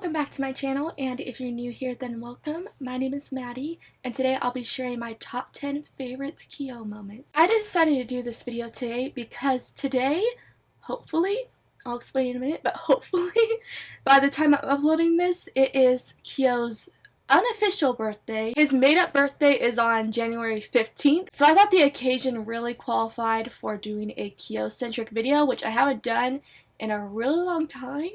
welcome back to my channel, and if you're new here then welcome. My name is Maddie, and today I'll be sharing my top 10 favorite Kyo moments. I decided to do this video today because today, hopefully, I'll explain in a minute, but hopefully by the time I'm uploading this, it is Kyo's unofficial birthday. His made-up birthday is on January 15th, so I thought the occasion really qualified for doing a Kyo-centric video, which I haven't done in a really long time.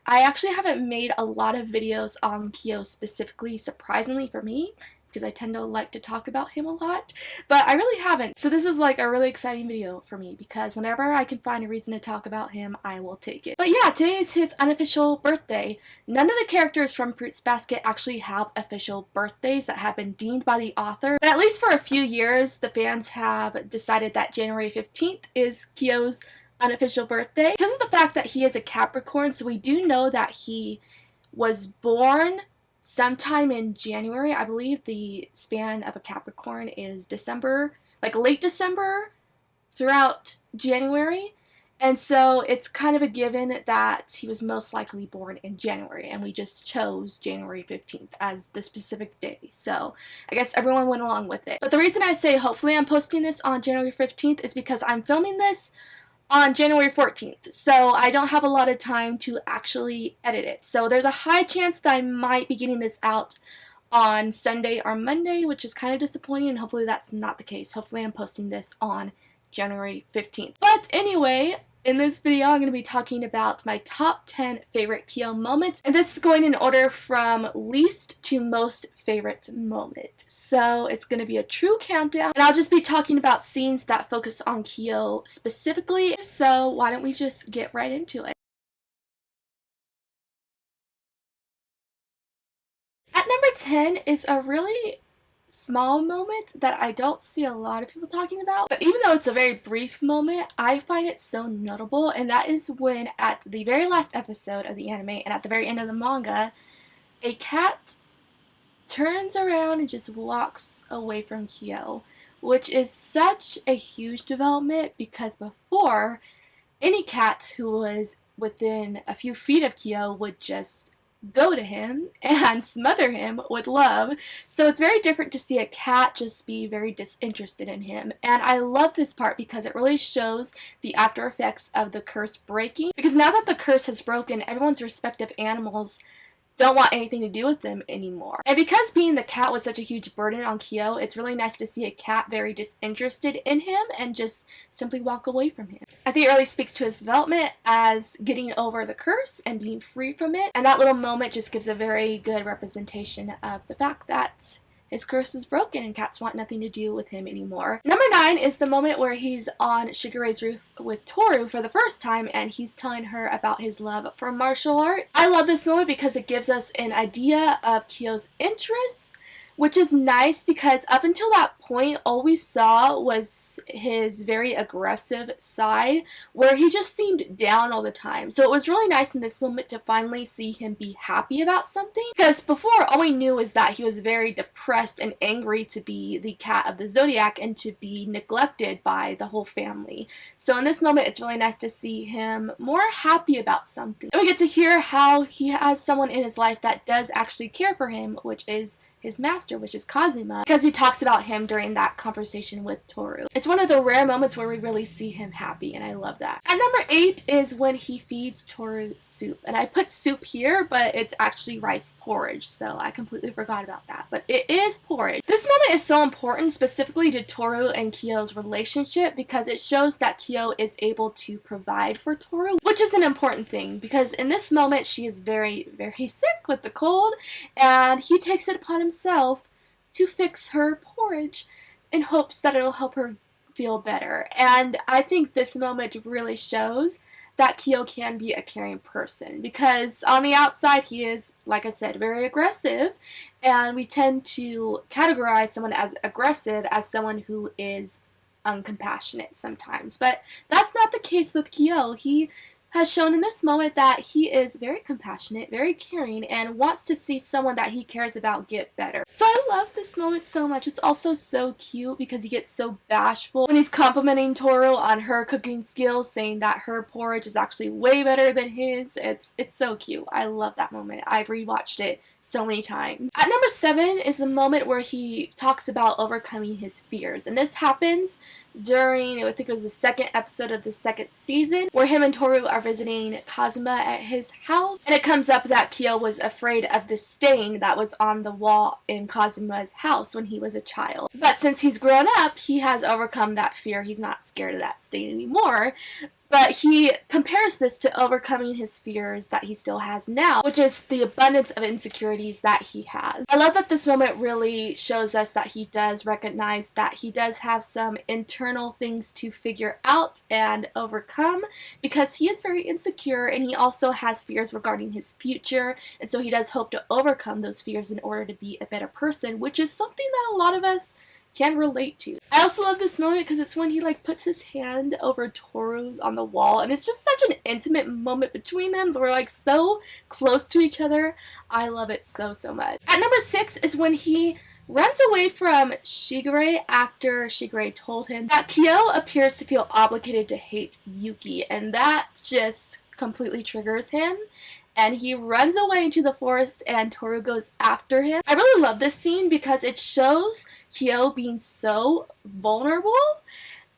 I actually haven't made a lot of videos on Kyo specifically, surprisingly for me, because I tend to like to talk about him a lot, but I really haven't. So this is like a really exciting video for me because whenever I can find a reason to talk about him, I will take it. But yeah, today is his unofficial birthday. None of the characters from Fruits Basket actually have official birthdays that have been deemed by the author, but at least for a few years, the fans have decided that January 15th is Kyo's unofficial birthday. Because of the fact that he is a Capricorn, so we do know that he was born sometime in January. I believe the span of a Capricorn is December, like late December throughout January. And so it's kind of a given that he was most likely born in January, and we just chose January 15th as the specific day. So I guess everyone went along with it. But the reason I say hopefully I'm posting this on January 15th is because I'm filming this on January 14th, so I don't have a lot of time to actually edit it. So there's a high chance that I might be getting this out on Sunday or Monday, which is kind of disappointing, and hopefully that's not the case. Hopefully I'm posting this on January 15th. But anyway, in this video I'm going to be talking about my top 10 favorite Kyo moments, and this is going in order from least to most favorite moment. So it's going to be a true countdown, and I'll just be talking about scenes that focus on Kyo specifically, so why don't we just get right into it. At number 10 is a really small moment that I don't see a lot of people talking about, but even though it's a very brief moment, I find it so notable, and that is when at the very last episode of the anime and at the very end of the manga, a cat turns around and just walks away from Kyo, which is such a huge development because before, any cat who was within a few feet of Kyo would just go to him and smother him with love. So it's very different to see a cat just be very disinterested in him. And I love this part because it really shows the after effects of the curse breaking. Because now that the curse has broken, everyone's respective animals don't want anything to do with them anymore. And because being the cat was such a huge burden on Kyo, it's really nice to see a cat very disinterested in him and just simply walk away from him. I think it really speaks to his development as getting over the curse and being free from it. And that little moment just gives a very good representation of the fact that his curse is broken and cats want nothing to do with him anymore. Number 9 is the moment where he's on Shigure's roof with Toru for the first time and he's telling her about his love for martial arts. I love this moment because it gives us an idea of Kyo's interests, which is nice because up until that point, all we saw was his very aggressive side where he just seemed down all the time. So it was really nice in this moment to finally see him be happy about something, because before all we knew is that he was very depressed and angry to be the cat of the zodiac and to be neglected by the whole family. So in this moment, it's really nice to see him more happy about something. And we get to hear how he has someone in his life that does actually care for him, which is his master, which is Kazuma, because he talks about him during that conversation with Toru. It's one of the rare moments where we really see him happy, and I love that. At number 8 is when he feeds Toru soup, and I put soup here, but it's actually rice porridge, so I completely forgot about that, but it is porridge. This moment is so important specifically to Toru and Kyo's relationship because it shows that Kyo is able to provide for Toru, which is an important thing because in this moment she is very, very sick with the cold, and he takes it upon himself to fix her porridge in hopes that it'll help her feel better. And I think this moment really shows that Kyo can be a caring person because on the outside he is, like I said, very aggressive, and we tend to categorize someone as aggressive as someone who is uncompassionate sometimes. But that's not the case with Kyo. He has shown in this moment that he is very compassionate, very caring, and wants to see someone that he cares about get better. So I love this moment so much. It's also so cute because he gets so bashful when he's complimenting Toru on her cooking skills, saying that her porridge is actually way better than his. It's so cute. I love that moment. I've rewatched it so many times. At number 7 is the moment where he talks about overcoming his fears, and this happens during, I think it was the second episode of the second season, where him and Toru are visiting Kazuma at his house, and it comes up that Kyo was afraid of the stain that was on the wall in Kazuma's house when he was a child. But since he's grown up, he has overcome that fear. He's not scared of that stain anymore. But he compares this to overcoming his fears that he still has now, which is the abundance of insecurities that he has. I love that this moment really shows us that he does recognize that he does have some internal things to figure out and overcome, because he is very insecure and he also has fears regarding his future, and so he does hope to overcome those fears in order to be a better person, which is something that a lot of us can relate to. I also love this moment because it's when he puts his hand over Toru's on the wall, and it's just such an intimate moment between them. They're so close to each other. I love it so much. At number 6 is when he runs away from Shigure after Shigure told him that Kyo appears to feel obligated to hate Yuki, and that just completely triggers him. And he runs away into the forest and Toru goes after him. I really love this scene because it shows Kyo being so vulnerable,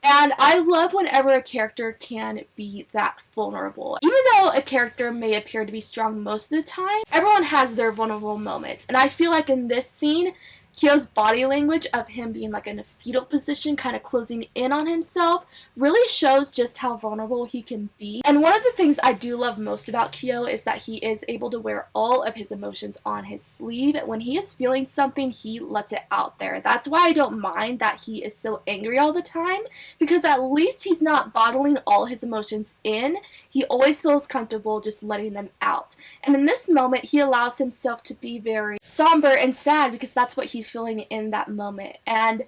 and I love whenever a character can be that vulnerable. Even though a character may appear to be strong most of the time, everyone has their vulnerable moments, and I feel like in this scene, Kyo's body language of him being in a fetal position, kind of closing in on himself, really shows just how vulnerable he can be. And one of the things I do love most about Kyo is that he is able to wear all of his emotions on his sleeve. When he is feeling something, he lets it out there. That's why I don't mind that he is so angry all the time, because at least he's not bottling all his emotions in. He always feels comfortable just letting them out. And in this moment, he allows himself to be very somber and sad because that's what he's feeling in that moment. And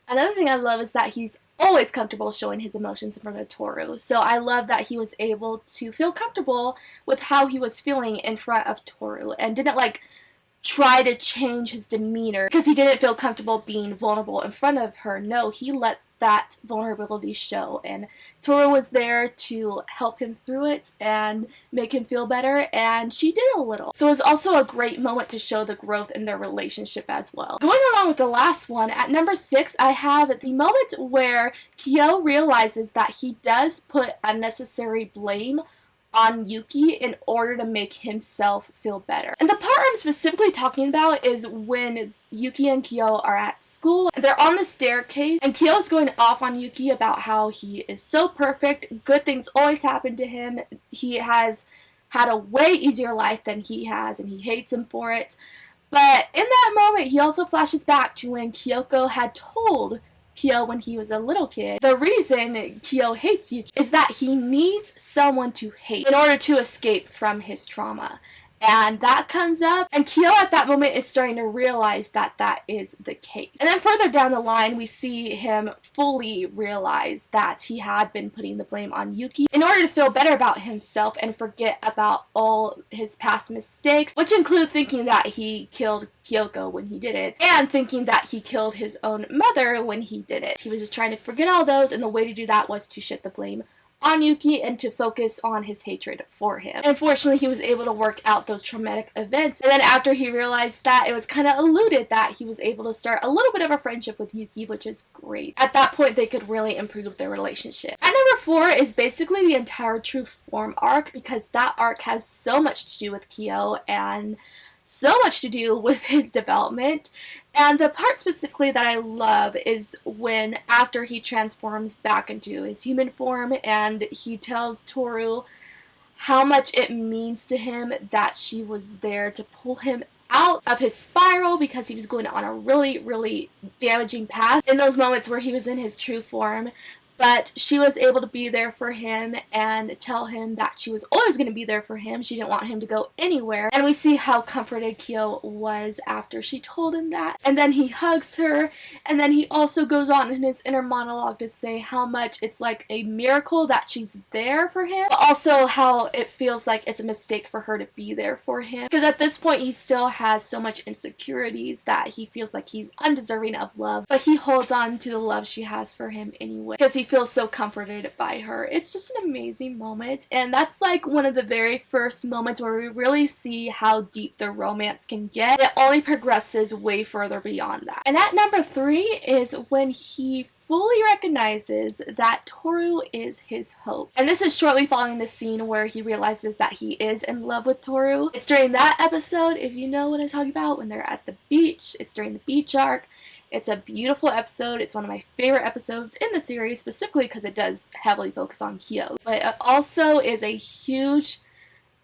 another thing I love is that he's always comfortable showing his emotions in front of Toru. So I love that he was able to feel comfortable with how he was feeling in front of Toru and didn't try to change his demeanor because he didn't feel comfortable being vulnerable in front of her. No, he let that vulnerability show, and Toru was there to help him through it and make him feel better, and she did a little. So it was also a great moment to show the growth in their relationship as well. Going along with the last one, at number 6, I have the moment where Kyo realizes that he does put unnecessary blame on Yuki in order to make himself feel better. And the part I'm specifically talking about is when Yuki and Kyo are at school, and they're on the staircase, and Kyo's going off on Yuki about how he is so perfect, good things always happen to him, he has had a way easier life than he has, and he hates him for it. But in that moment, he also flashes back to when Kyoko had told Kyo when he was a little kid, the reason Kyo hates Yuki is that he needs someone to hate in order to escape from his trauma. And that comes up, and Kyo at that moment is starting to realize that that is the case. And then further down the line, we see him fully realize that he had been putting the blame on Yuki in order to feel better about himself and forget about all his past mistakes, which include thinking that he killed Kyoko when he did it, and thinking that he killed his own mother when he did it. He was just trying to forget all those, and the way to do that was to shift the blame on Yuki and to focus on his hatred for him. Unfortunately, he was able to work out those traumatic events, and then after he realized that, it was kind of eluded that he was able to start a little bit of a friendship with Yuki, which is great. At that point, they could really improve their relationship. At number 4 is basically the entire True Form arc, because that arc has so much to do with Kyo and so much to do with his development. And the part specifically that I love is when after he transforms back into his human form and he tells Toru how much it means to him that she was there to pull him out of his spiral because he was going on a really damaging path. In those moments where he was in his true form, But she was able to be there for him and tell him that she was always going to be there for him. She didn't want him to go anywhere. And we see how comforted Kyo was after she told him that. And then he hugs her, and then he also goes on in his inner monologue to say how much it's like a miracle that she's there for him, but also how it feels like it's a mistake for her to be there for him. Because at this point he still has so much insecurities that he feels like he's undeserving of love, but he holds on to the love she has for him anyway because he feels so comforted by her. It's just an amazing moment, and that's like one of the very first moments where we really see how deep the romance can get. It only progresses way further beyond that. And at number 3 is when he fully recognizes that Toru is his hope. And this is shortly following the scene where he realizes that he is in love with Toru. It's during that episode, if you know what I'm talking about, when they're at the beach. It's during the beach arc. It's a beautiful episode. It's one of my favorite episodes in the series, specifically because it does heavily focus on Kyo. But it also is a huge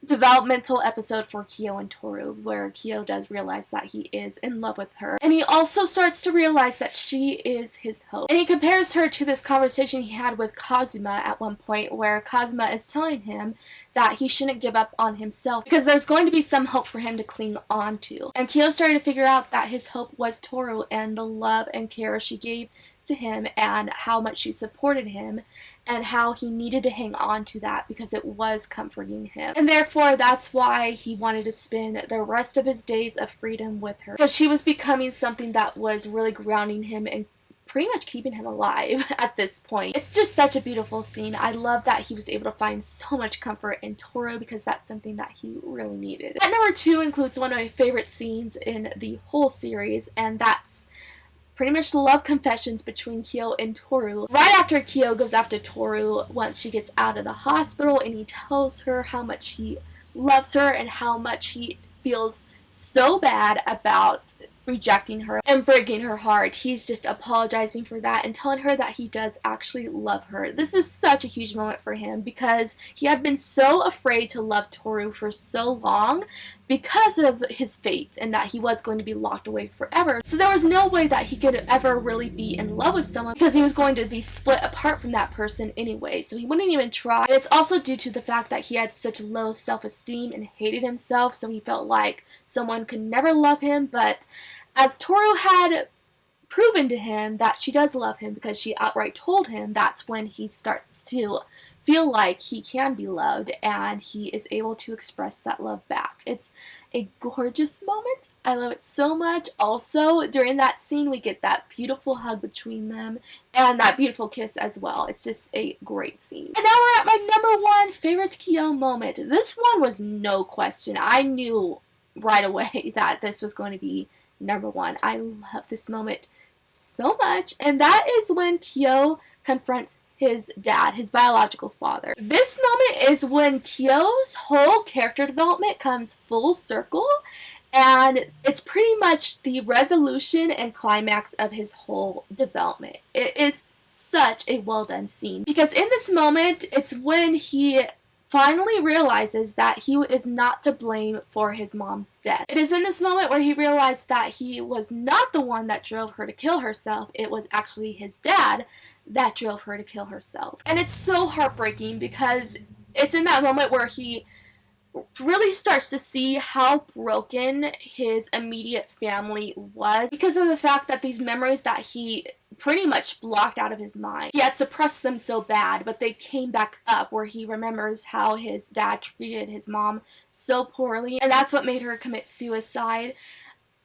developmental episode for Kyo and Toru, where Kyo does realize that he is in love with her, and he also starts to realize that she is his hope. And he compares her to this conversation he had with Kazuma at one point, where Kazuma is telling him that he shouldn't give up on himself because there's going to be some hope for him to cling on to. And Kyo started to figure out that his hope was Toru and the love and care she gave to him and how much she supported him and how he needed to hang on to that because it was comforting him. And therefore, that's why he wanted to spend the rest of his days of freedom with her, because she was becoming something that was really grounding him and pretty much keeping him alive at this point. It's just such a beautiful scene. I love that he was able to find so much comfort in Toru because that's something that he really needed. At number 2 includes one of my favorite scenes in the whole series, and that's pretty much the love confessions between Kyo and Toru. Right after Kyo goes after Toru once she gets out of the hospital, and he tells her how much he loves her and how much he feels so bad about rejecting her and breaking her heart. He's just apologizing for that and telling her that he does actually love her. This is such a huge moment for him because he had been so afraid to love Toru for so long because of his fate and that he was going to be locked away forever. So there was no way that he could ever really be in love with someone because he was going to be split apart from that person anyway. So he wouldn't even try. And it's also due to the fact that he had such low self-esteem and hated himself, so he felt like someone could never love him. But as Toru had proven to him that she does love him because she outright told him, that's when he starts to feel like he can be loved and he is able to express that love back. It's a gorgeous moment. I love it so much. Also, during that scene, we get that beautiful hug between them and that beautiful kiss as well. It's just a great scene. And now we're at my number 1 favorite Kyo moment. This one was no question. I knew right away that this was going to be number 1. I love this moment so much, and that is when Kyo confronts his dad, his biological father. This moment is when Kyo's whole character development comes full circle, and it's pretty much the resolution and climax of his whole development. It is such a well done scene because in this moment, it's when he finally realizes that he is not to blame for his mom's death. It is in this moment where he realized that he was not the one that drove her to kill herself. It was actually his dad that drove her to kill herself. And it's so heartbreaking because it's in that moment where he really starts to see how broken his immediate family was because of the fact that these memories that he pretty much blocked out of his mind. He had suppressed them so bad, but they came back up where he remembers how his dad treated his mom so poorly, and that's what made her commit suicide.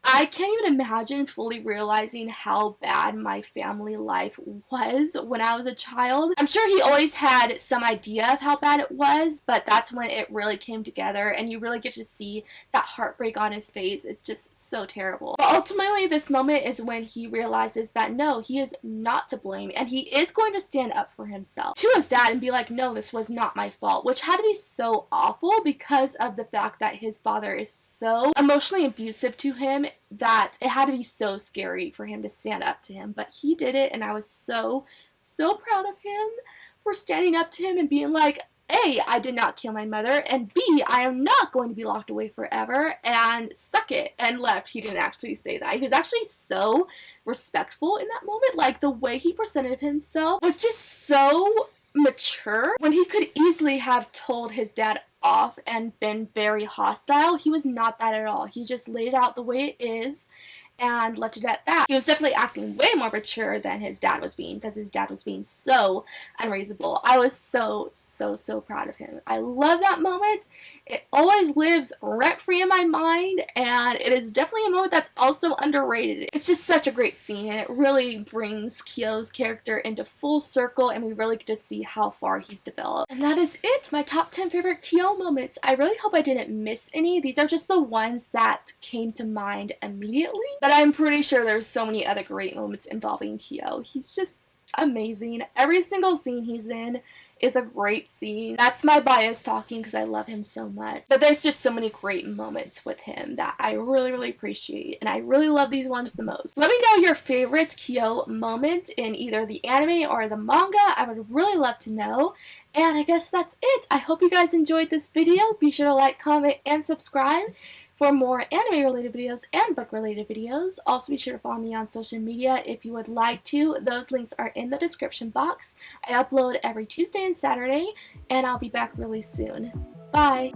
I can't even imagine fully realizing how bad my family life was when I was a child. I'm sure he always had some idea of how bad it was, but that's when it really came together and you really get to see that heartbreak on his face. It's just so terrible. But ultimately, this moment is when he realizes that no, he is not to blame and he is going to stand up for himself to his dad and be like, no, this was not my fault, which had to be so awful because of the fact that his father is so emotionally abusive to him that it had to be so scary for him to stand up to him. But he did it, and I was so proud of him for standing up to him and being like, A, I did not kill my mother, and B, I am not going to be locked away forever, and suck it, and left. He didn't actually say that. He was actually so respectful in that moment. Like, the way he presented himself was just so mature. When he could easily have told his dad off and been very hostile, he was not that at all. He just laid it out the way it is and left it at that. He was definitely acting way more mature than his dad was being, because his dad was being so unreasonable. I was so proud of him. I love that moment. It always lives rent-free in my mind, and it is definitely a moment that's also underrated. It's just such a great scene, and it really brings Kyo's character into full circle, and we really get to see how far he's developed. And that is it, my top 10 favorite Kyo moments. I really hope I didn't miss any. These are just the ones that came to mind immediately. But I'm pretty sure there's so many other great moments involving Kyo. He's just amazing. Every single scene he's in is a great scene. That's my bias talking because I love him so much. But there's just so many great moments with him that I really appreciate, and I really love these ones the most. Let me know your favorite Kyo moment in either the anime or the manga. I would really love to know. And I guess that's it. I hope you guys enjoyed this video. Be sure to like, comment, and subscribe for more anime-related videos and book-related videos. Also, be sure to follow me on social media if you would like to. Those links are in the description box. I upload every Tuesday and Saturday, and I'll be back really soon. Bye!